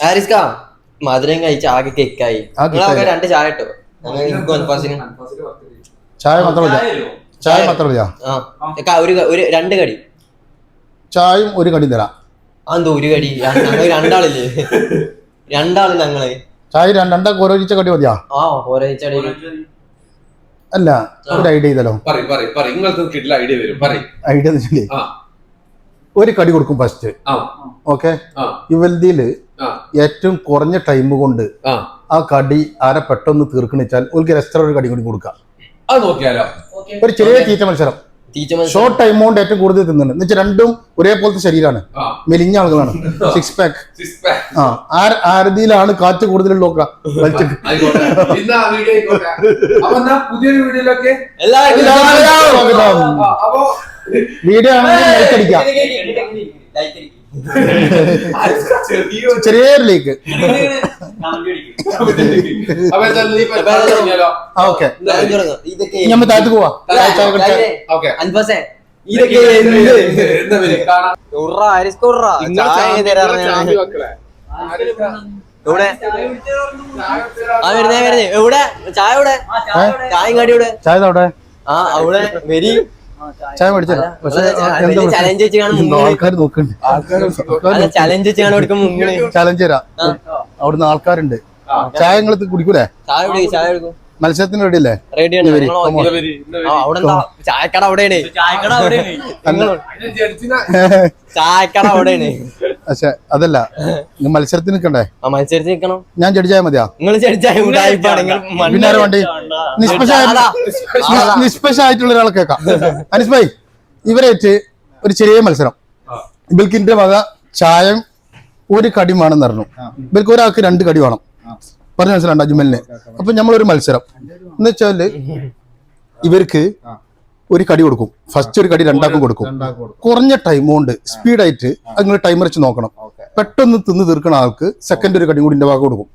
ആരിസ്ക മധുരം കഴിച്ച് ആകെ കേക്കായി. രണ്ട് ചായ ഇട്ടോ. ചായ മാത്രം ചായ മാത്രം ഒരു രണ്ട് കടി ചായയും ഒരു കടി തരാം. അതെന്തോ ഒരു കടി? ഞങ്ങൾ രണ്ടാളില്ലേ? രണ്ടാള് ഞങ്ങള്. ചായ രണ്ടാൾക്ക് ഓരോരിച്ച കടി മതിയാ? അല്ല, ഒരു ഐഡിയ ചെയ്തല്ലോ. ഐഡിയ ഒരു കടി കൊടുക്കും ഫസ്റ്റ്. ഓക്കെ, ഇവൽദിയില് ഏറ്റവും കുറഞ്ഞ ടൈം കൊണ്ട് ആ കടി ആരെ പെട്ടെന്ന് തീർക്കണിച്ചാൽ ഒരു എക്സ്ട്രാ ഒരു കടി കൂടി കൊടുക്കാം. ഒരു ചെറിയ തീറ്റ മത്സരം. ഷോർട്ട് ടൈം കൊണ്ട് ഏറ്റവും കൂടുതൽ തിന്നുന്നത് എന്ന് വെച്ചാൽ രണ്ടും ഒരേപോലത്തെ ശരീരമാണ്, മെലിഞ്ഞ ആളുകളാണ്. 6 pack. ആരതിയിലാണ് കാറ്റ് കൂടുതലുള്ള വീഡിയോ ആണെങ്കിൽ ലൈക്ക് അടിക്കാം. ചെറിയൊരു ലൈക്ക്. ഓക്കെ, ഞമ്മ താഴത്ത് പോവാ. ചായ അവിടെ ചായ മേടിച്ചല്ലോ. പക്ഷെ ആൾക്കാർ നോക്കുന്നുണ്ട്. ചലഞ്ച് തരാം. അവിടുന്ന് ആൾക്കാരുണ്ട്. ചായ നിങ്ങൾ കുടിക്കൂലേ? മത്സരത്തിന് റെഡി അല്ലേ? ചായക്കട അവിടെയാണ്. പക്ഷെ അതല്ല, മത്സരത്തിന് നിൽക്കണ്ടേ? മത്സരത്തിന് നിൽക്കണം. ഞാൻ ജഡ്ജായ മതിയാ? പിന്നെ വണ്ടി നിഷ്പക്ഷമായിട്ടുള്ള ഒരാളെ കേൾക്കാം. അനീസ് ഭായ്, ഇവരേറ്റ് ഒരു ചെറിയ മത്സരം. ഇവൽക്കിന്റെ വക ചായം ഒരു കടി വേണമെന്ന് പറഞ്ഞു. ഇവർക്ക് ഒരാൾക്ക് 2 കടി വേണം പറഞ്ഞ മനസ്സിലുണ്ട് അജ്മലിന്. അപ്പൊ നമ്മളൊരു മത്സരം എന്ന് വെച്ചാല് ഇവർക്ക് ഒരു കടി കൊടുക്കും. ഫസ്റ്റ് ഒരു കടി രണ്ടാക്കും കൊടുക്കും. കുറഞ്ഞ ടൈം കൊണ്ട് സ്പീഡായിട്ട് നിങ്ങൾ ടൈമർ വെച്ച് നോക്കണം. പെട്ടെന്ന് തിന്ന് തീർക്കുന്ന ആൾക്ക് സെക്കൻഡ് ഒരു കടി കൂടി ഭാഗം കൊടുക്കും.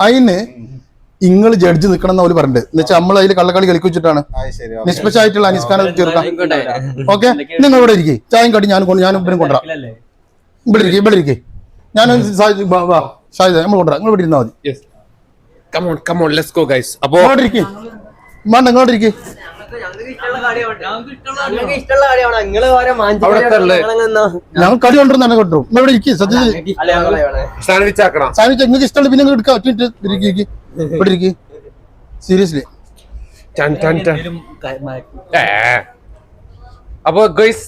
അതിന് നിങ്ങൾ ജഡ്ജ് നിൽക്കണം എന്ന് അവർ പറഞ്ഞിട്ട്. എന്ന് വെച്ചാൽ നമ്മൾ അതിൽ കള്ളക്കളി കളിക്ക് വെച്ചിട്ടാണ് നിഷ്പക്ഷമായിട്ടുള്ള അനിസ്കാനെ തീർക്കാം. ഓക്കെ, നിങ്ങൾ ഇവിടെ ഇരിക്കും. ചായം കടി ഞാനും ഇവരും കൊണ്ടുവരാം. ഇവിടെ ഇരിക്കേ. ഞാൻ ഷാഹിദ് നമ്മൾ കൊണ്ടുവരാം. നിങ്ങൾ ഇവിടെ ഇരുന്നാൽ മതി. ഇങ്ങോട്ടിരിക്കേ. ഞങ്ങൾ കടി കൊണ്ടുവന്ന് തന്നെ കൊണ്ടുവരും. ഇവിടെ ഇരിക്കും. സത്യത്തിൽ നിങ്ങൾക്ക് ഇഷ്ടമുള്ള പിന്നെ എടുക്കാം. ഇവിടെ ഇരിക്കും. സീരിയസ്ലി. അപ്പൊ ഗൈസ്,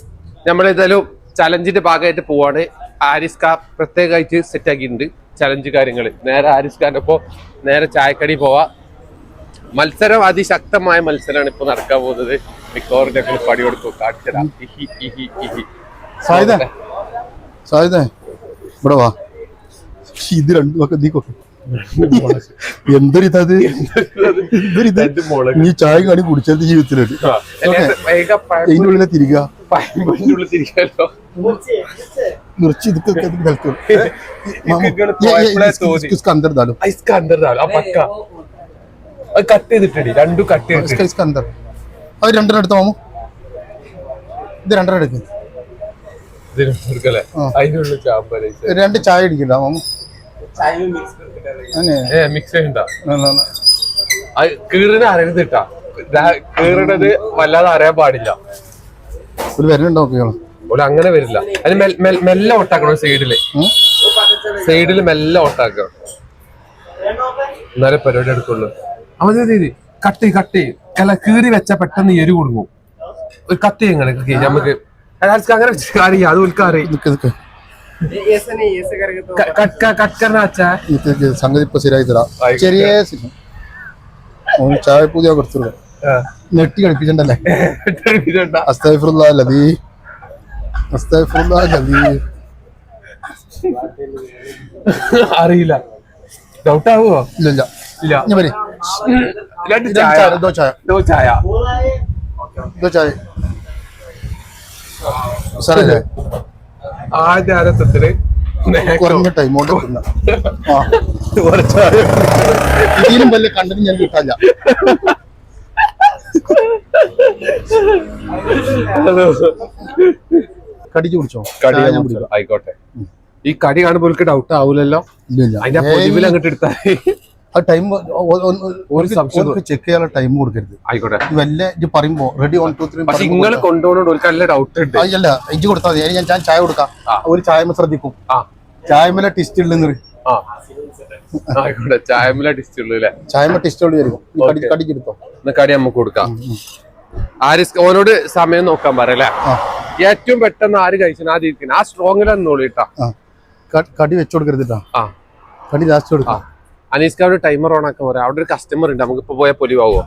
നമ്മളേതായാലും ചലഞ്ചിന്റെ ഭാഗമായിട്ട് പോവാണ്. ആരിസ്ക പ്രത്യേകമായിട്ട് സെറ്റ് ആക്കിയിട്ടുണ്ട് ചലഞ്ച് കാര്യങ്ങൾ. നേരെ ആരിസ്കാന്റെ ഒപ്പം നേരെ ചായക്കടി പോവാ. മത്സരം അതിശക്തമായ മത്സരമാണ് ഇപ്പൊ നടക്കാൻ പോകുന്നത്. മിക്കവാറും ഞങ്ങൾ പടി കൊടുക്കും. കാട്ടിത്തരാം. ഇവിടെ വാ. ഇത് രണ്ടുമൊക്കെ നീ എന്തൊരിതത്? നീ ചായ കടി കുടിച്ചത് ജീവിതത്തിലുണ്ട്. അതിന്റെ ഉള്ളിലെ തിരിക മിർച്ചി കട്ട് ചെയ്തിട്ടടി. രണ്ടും കട്ട് ചെയ്തിട്ട് അത് രണ്ടെണ്ണം എടുത്തോ മാമു. ഇത് രണ്ടെണ്ണം എടുക്കും. 2 ചായ അടിക്കണ്ട മാമു. കീറിനെ അറിയരുത് കേട്ടാ. കീറിനത് വല്ലാതെ അറിയാൻ പാടില്ല. ഒരു വരണുണ്ടോ? അങ്ങനെ വരില്ല. അതിന് മെല്ലെ ഒട്ടാക്കണം. സൈഡില് മെല്ലെ ഒട്ടാക്കണം. എന്നാലേ പരിപാടി എടുക്കുള്ളൂ. അവധി കട്ട് കീറി വെച്ച പെട്ടെന്ന് എരി കൊടുക്കും. ഒരു കത്തി എങ്ങനെ നമുക്ക് അങ്ങനെ അറിയാം. അത് ഉൽക്കറിയാം. സംഗതി ഇപ്പൊ ശരിയായി തരാം. ചെറിയ ചായ പുതിയ കൊടുത്തു നെട്ടി കളിപ്പിച്ചണ്ടല്ലേ? അറിയില്ല. ഡൗട്ട് ആവുമോ? ഇല്ല. ആദ്യ ആരസത്തില് കുറഞ്ഞ ടൈം കൊണ്ട് ഇതിലും വലിയ കണ്ടന്റ് ഞാൻ കിട്ടാല്ല. കടിച്ചു കുടിച്ചോ? ആയിക്കോട്ടെ. ഈ കടി കാണുമ്പോൾ ഡൗട്ട് ആവൂലല്ലോ, അതിന്റെ പൊതുവിൽ അങ്ങോട്ട് എടുത്താൽ ആ ടൈം ഒരു സംശയം ചെക്ക് ചെയ്യാനുള്ള ടൈം കൊടുക്കരുത്. ആയിക്കോട്ടെ. വല്ല ഇത് പറയുമ്പോ റെഡി 1 2 3 പക്ഷെ നിങ്ങൾ കൊണ്ടുപോകണോണ്ട് ഒരു നല്ല ഡൗട്ട് ഉണ്ട്. അല്ല ഇഞ്ചി കൊടുത്താൽ മതി. ഞാൻ ചായ കൊടുക്കാം. ഒരു ചായമ ശ്രദ്ധിക്കും. ചായമല ടിസ്റ്റ് ഉള്ളു. ആയിക്കോട്ടെ. ചായമല ടിസ്റ്റ് ഉള്ളു അല്ലേ? ചായമ ടിസ്റ്റ് ഉള്ളു വരും. കടിക്കെടുത്തോ. കടി നമുക്ക് കൊടുക്കാം. ഓനോട് സമയം നോക്കാൻ പറയല്ലേ? ഏറ്റവും പെട്ടെന്ന് ആര് കഴിച്ചാൽ ആദ്യം ഇരിക്കണം. ആ സ്ട്രോങ്ങിലെന്നോളിട്ടാ കടി വെച്ചു കൊടുക്കരുതിട്ടാ. കടി ലാസ്റ്റ് കൊടുക്കാം. അനീസ്കാരുടെ ടൈമർ ഓൺ ആക്കാൻ പറയാം. അവിടെ ഒരു കസ്റ്റമർ ഉണ്ട്, നമുക്ക് ഇപ്പൊ പോയാൽ പൊലിവാവോ?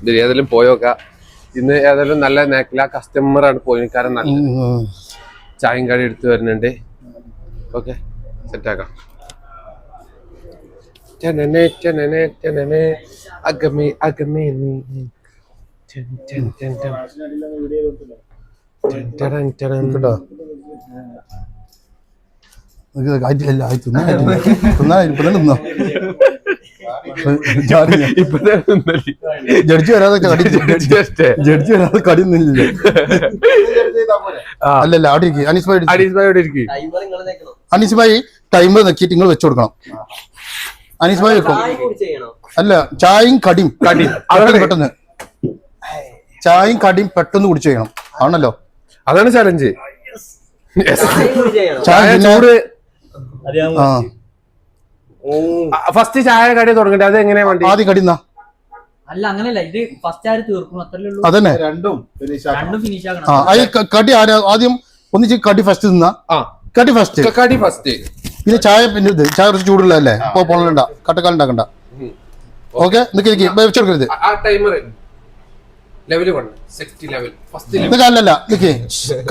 ഇത് ഏതെങ്കിലും പോയോക്കാം. ഇന്ന് ഏതായാലും നല്ല നേക്കില്ല കസ്റ്റമറാണ് പോയി. കാരണം നല്ല ചായയും കടി എടുത്ത് വരുന്നുണ്ട്. ഓക്കെ, സെറ്റാക്കാം. അകമേ അകമേ ജഡ്ജി വരാതെ കടി ഒന്നുമില്ല. അല്ലല്ല അവിടെ ഇരിക്കും. അനീസ് ഭായി ടൈമർ നോക്കിയിട്ട് നിങ്ങൾ വെച്ചു കൊടുക്കണം. അനീസ് ഭായി വെക്കും. അല്ല, ചായയും കടിയും പെട്ടെന്ന് ചായയും കടിയും പെട്ടെന്ന് കുടിച്ചു ചെയ്യണം. ആണല്ലോ, അതാണ് ചലഞ്ച്. ഫസ്റ്റ് ചായ കടി തുടങ്ങട്ടെ. അത് എങ്ങനെയാ വേണ്ടി? ആദ്യം കടിന്നാ. അല്ല അങ്ങനെയല്ല, ഇത് ഫസ്റ്റ് ആര് തീർക്കണം അത്രേ ഉള്ളൂ. അതന്നെ രണ്ടും ഫിനിഷ് ആക്കണം. കടി ആദ്യം ഒന്നിച്ച് കടി ഫസ്റ്റ് തിന്നാ. കടി ഫസ്റ്റ്. പിന്നെ ചായ പിന്നെ ഇത് ചായ കുറച്ച് ചൂടുള്ളതല്ലേ, ഇപ്പൊ പൊള്ളണ്ട കട്ടക്കാൽ ഉണ്ടാക്കണ്ട. ഓക്കെ, വെച്ചെടുക്കരുത്. അല്ലല്ല നിക്ക്.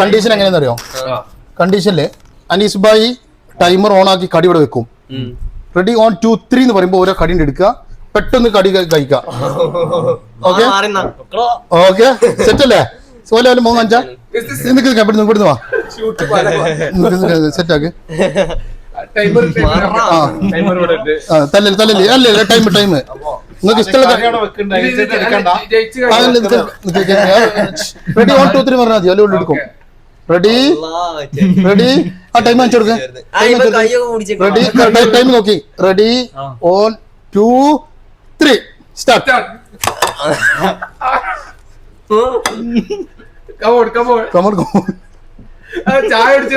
കണ്ടീഷൻ എങ്ങനെയാന്ന് അറിയോ? കണ്ടീഷനില് അനീസ് ഭായി ടൈമർ ഓൺ ആക്കി കടി ഇവിടെ വെക്കും. റെഡി 1 2 3 എന്ന് പറയുമ്പോ ഓരോ കടി എടുക്കുക, പെട്ടെന്ന് കടി കഴിക്കാം. ഓക്കെ ഓക്കെ, സെറ്റ് അല്ലേ? സോല 3 5 ഇവിടുന്ന് വാ, സെറ്റ് ആക്ക്. തല്ലല്ലേ അല്ലേ? ടൈം നിങ്ങൾക്ക് ഇഷ്ടമുള്ള റെഡി 1 2 3 പറഞ്ഞാൽ മതി. അല്ലെ എടുക്കും. റെഡി ആ ടൈം കാണിച്ചു കൊടുക്ക. റെഡി ടൈം നോക്കി. Ready 1 2 3 start. ചായ അടിച്ചു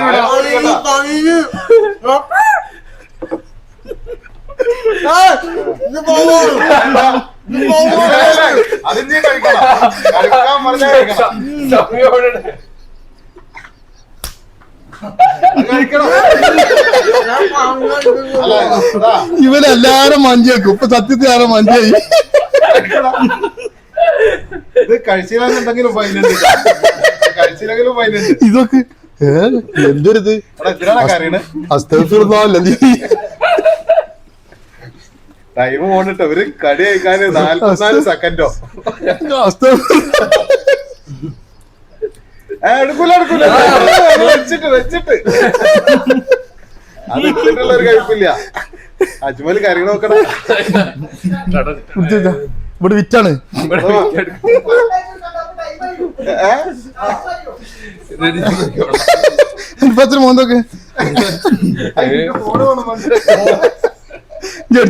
ഇവരെല്ലാരും മഞ്ചേക്കും. ഇപ്പൊ സത്യത്തിൽ ആരും മഞ്ചായി. ഇത് കഴിച്ചില്ലെന്നുണ്ടെങ്കിലും ഇതൊക്കെ എന്തൊരിത്. ടൈം പോണിട്ട് ഒരു കടി കഴിക്കാൻ 44 സെക്കൻഡോ. എടുക്കൂല വെച്ചിട്ട് അത് ഇട്ടിട്ടുള്ള ഒരു കഴിപ്പില്ല. അജ്മല് കറി നോക്കണം. ഇവിടെ വിറ്റാണ്. മോന്തൊക്കെ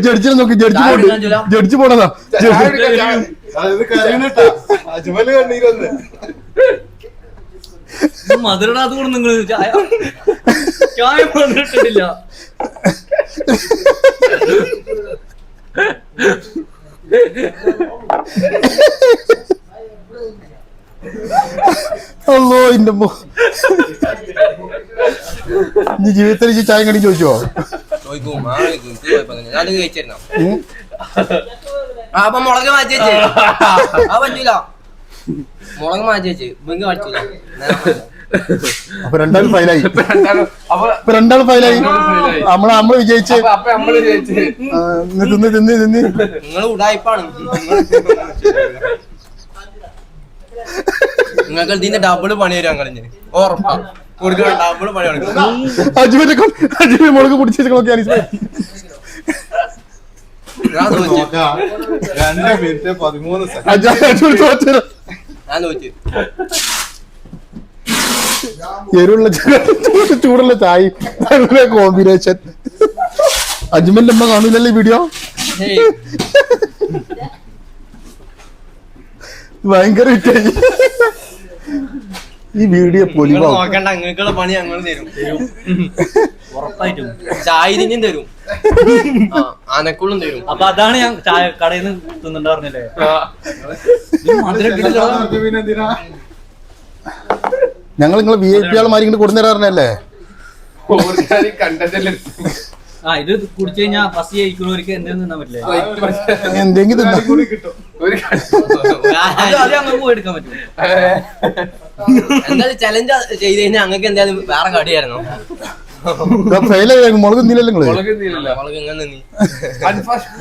ജഡ്ജിനെ നോക്കി. ജഡ്ജി പോണതാ. അജ്മല് കണ്ണീരൊന്ന് മധുരടാത്ത കൂടെ നിങ്ങൾ ചായ പറഞ്ഞിട്ടില്ല. അല്ലോ ഇന്റെ നീ ജീവിതത്തിൽ ചായ കടി ചോദിച്ചോ? മുളക് മാറ്റി പറ്റൂല. മുളക് മാറ്റി വെച്ച് അപ്പൊ രണ്ടാളും ഫൈലായി. നമ്മള് വിജയിച്ച്. നിങ്ങൾ ഉടായിപ്പാണ്. നിങ്ങൾക്ക് ഇതിന്റെ ഡബിൾ പണി വരും. ഞങ്ങളിഞ്ഞ് ഉറപ്പാ കൊടുക്കണം. ഡബിൾ പണി അജ്മൽ മുളക് പിടിച്ചു. 2 മിനിറ്റ് 13 സെക്കൻഡ്. ഞാൻ തോറ്റ്. എരിവുള്ള ചൂടുള്ള ചായ നല്ല കോമ്പിനേഷൻ. അജ്മലിന്റെ അമ്മ കാണൂലല്ലേ ഈ വീഡിയോ? ഭയങ്കര ഹിറ്റായി ഈ വീഡിയോ. പൊലിവാ നോക്കണ്ട, അങ്ങനെയൊക്കെയുള്ള പണി ഞങ്ങൾ തരും. ഉറപ്പായിട്ടും ചായതിനും തരും, ആനക്കുള്ളും തരും. അപ്പൊ അതാണ് ഞാൻ ചായ കടയിൽ നിന്ന് തിന്നുണ്ടായിരുന്നില്ലേ. ഞങ്ങൾ നിങ്ങളെ VIP ആൾമാരി ഇങ്ങോട്ട് കൊടുന്നേരാറിനല്ലേ? കണ്ടല്ലേ ആ ഇത് കുടിച്ചു കഴിഞ്ഞാൽ ഫസ്റ്റ് കഴിക്കുന്നവർക്ക് എന്തെങ്കിലും തിന്നാൻ പറ്റില്ലേ? എന്തെങ്കിലും തിന്നാ. അത് അങ്ങ് പോയി എടുക്കാൻ പറ്റും. എന്തായാലും ചലഞ്ച് ചെയ്ത് കഴിഞ്ഞാൽ അങ്ങക്ക് എന്തായാലും വേറെ കടിയായിരുന്നു. ഫെയിലായി മുളക് തിന്നില്ലല്ലോ നിങ്ങള്. അവൾക്ക് ഇങ്ങനെ നീ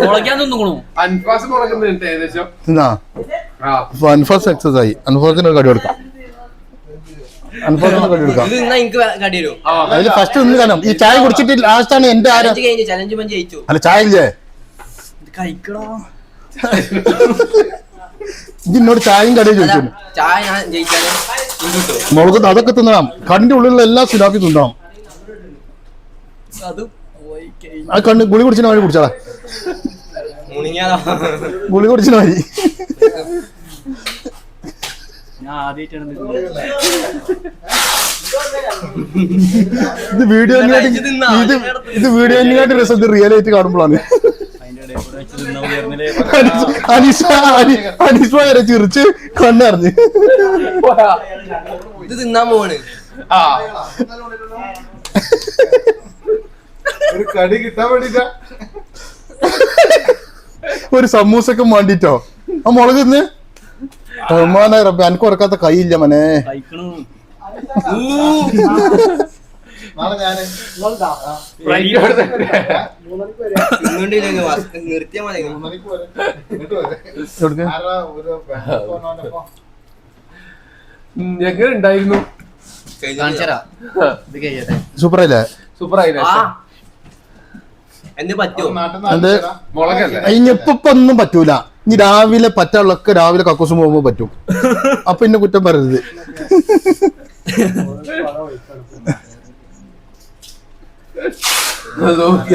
മുളയ്ക്കാൻ തിന്നുകൊള്ളൂ. അൻഫാസ് മുളകുന്നുണ്ട് ഏകദേശം. തിന്നാ അൻഫാസ് സക്സസ് ആയി. അൻഫാസിന് കടി കൊടുക്കാം. അൻഫാസിന് കടി കൊടുക്കാം. ഇത് നിന്നാ എനിക്ക് കടി തരും. അതിൽ ഫസ്റ്റ് ഒന്ന് കാണാം. ഈ ചായ കുടിച്ചിട്ട് ലാസ്റ്റ് ആണ് എന്റെ ആരാ. ചലഞ്ച് പഞ്ച് ജയിച്ചു. അല്ല ചായ ഇല്ലേ? ഇത് കഴിക്കണോ? ഇതിനോട് ചായയും കടയും ചോദിച്ചു. ചായ ഞാൻ ജയിച്ചാലും കിട്ടും. മുളക് അതൊക്കെ തിന്നണം. കണ്ണിന്റെ ഉള്ളിലുള്ള എല്ലാ സിലാപ്പി തിന്നണം. അത് ആ കണ്ണ് ഗുളി കുടിച്ചിന് വഴി കുടിച്ചാടാ. മുണിങ്ങാതാ ഗുളി കുടിച്ചിന് വഴി. ഞാൻ ആദ്യമായിട്ടാണ് ഇത് വീഡിയോ ഇത് വീഡിയോനെക്കാട്ടി രസം ഇത് റിയൽ ആയിട്ട് കാണുമ്പോഴാണ്. അനീസ് വരെ ചിരിച്ച് കണ്ണറിഞ്ഞ് ഇത് തിന്നാൻ പോവാണ്. ഒരു കടി കിട്ടാൻ വേണ്ടിട്ടാ. ഒരു സമൂസക്കും വേണ്ടിട്ടോ ആ മുളക് തിന്ന്. റഹ്മാനെ റബ്ബേ എനിക്ക് ഉറക്കാത്ത കൈയില്ല മനെ. കഴിക്കണു. നാളെ ഞാന് നിർത്തിയാ മതി. 3 മണിക്ക് വരെ. ഇങ്ങോട്ട് വരെ. ആരാ ഒരു ഫോണാണപ്പോ. എങ്ങനെ ഉണ്ടായിരുന്നു? കാണിച്ചരാ ഇത് കഴിയട്ടെ. സൂപ്പറല്ലേ? സൂപ്പർ ആയില്ലേ? എന്ത് പറ്റുമോ? എന്ത് മുളകല്ലേ? ഇനിയിപ്പൊ ഒന്നും പറ്റൂല. ഇനി രാവിലെ പറ്റാനുള്ളൊക്കെ രാവിലെ കക്കൂസും പോകുമ്പോ പറ്റും. അപ്പൊ ഇന്നെ കുറ്റം പറയരുത്.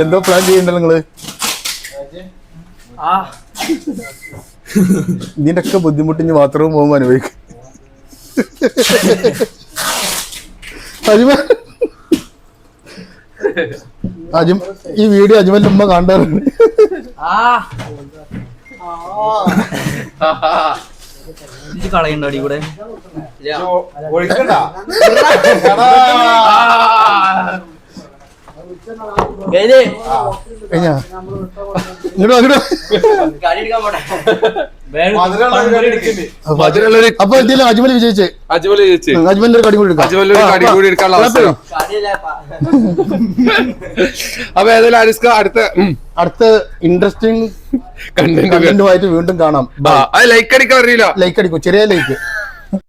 എന്തോ പ്ലാൻ ചെയ്യണ്ടല്ലോ നിങ്ങള്. ഇതിന്റെ ഒക്കെ ബുദ്ധിമുട്ടിഞ്ഞ് ബാത്റൂം പോകുമ്പോ അനുഭവിക്കും. ഈ വീഡിയോ അജ്മലിന്റെ ഉമ്മ കാണാറുണ്ട്. ഇത് കളയുണ്ടോ അടി കൂടെ? ഒഴിക്കണ്ട. അപ്പൊ ഇതിൽ അജ്മൽ വിജയിച്ചേ. അജ്മലിന്റെ ഒരു കടി കൂടി എടുക്കാം. അപ്പൊ ഏതായാലും അരിസ്ക അടുത്ത ഇൻട്രസ്റ്റിംഗ് കണ്ടന്റുമായിട്ട് വീണ്ടും കാണാം. ലൈക്ക് അടിക്കാൻ അറിയില്ല. ലൈക്ക് അടിക്കും, ചെറിയ ലൈക്ക്.